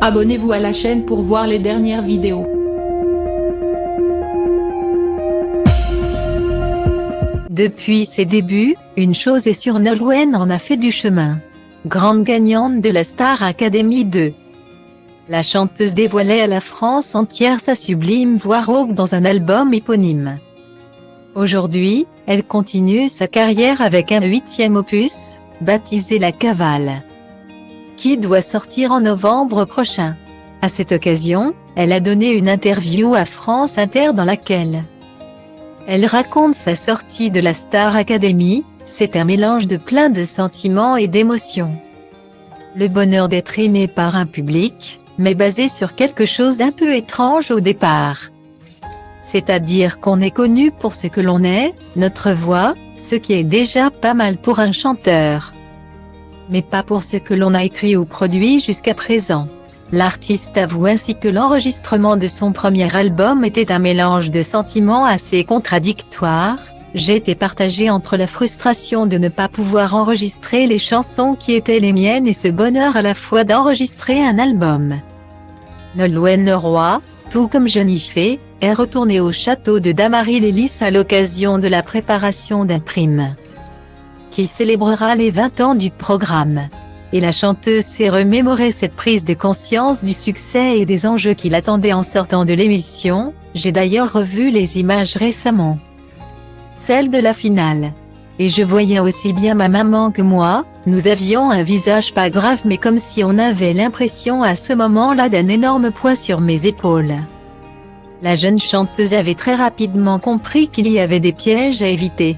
Abonnez-vous à la chaîne pour voir les dernières vidéos. Depuis ses débuts, une chose est sûre, Nolwenn en a fait du chemin. Grande gagnante de la Star Academy 2. La chanteuse dévoilait à la France entière sa sublime voix rauque dans un album éponyme. Aujourd'hui, elle continue sa carrière avec un 8e opus, baptisé La Cavale, qui doit sortir en novembre prochain. À cette occasion, elle a donné une interview à France Inter dans laquelle elle raconte sa sortie de la Star Academy. C'est un mélange de plein de sentiments et d'émotions. Le bonheur d'être aimé par un public, mais basé sur quelque chose d'un peu étrange au départ. C'est-à-dire qu'on est connu pour ce que l'on est, notre voix, ce qui est déjà pas mal pour un chanteur. Mais pas pour ce que l'on a écrit ou produit jusqu'à présent. L'artiste avoue ainsi que l'enregistrement de son premier album était un mélange de sentiments assez contradictoires. J'étais partagée entre la frustration de ne pas pouvoir enregistrer les chansons qui étaient les miennes et ce bonheur à la fois d'enregistrer un album. Nolwenn Leroy, tout comme Jennifer, est retournée au château de Damary-lès-Lys à l'occasion de la préparation d'un prime qui célébrera les 20 ans du programme. Et la chanteuse s'est remémoré cette prise de conscience du succès et des enjeux qui l'attendaient en sortant de l'émission. J'ai d'ailleurs revu les images récemment, celle de la finale. Et je voyais aussi bien ma maman que moi, nous avions un visage pas grave mais comme si on avait l'impression à ce moment-là d'un énorme poids sur mes épaules. La jeune chanteuse avait très rapidement compris qu'il y avait des pièges à éviter.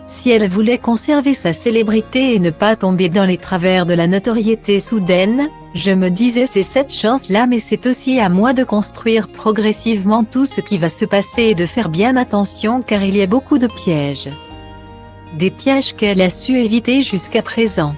Si elle voulait conserver sa célébrité et ne pas tomber dans les travers de la notoriété soudaine, je me disais c'est cette chance-là mais c'est aussi à moi de construire progressivement tout ce qui va se passer et de faire bien attention car il y a beaucoup de pièges. Des pièges qu'elle a su éviter jusqu'à présent.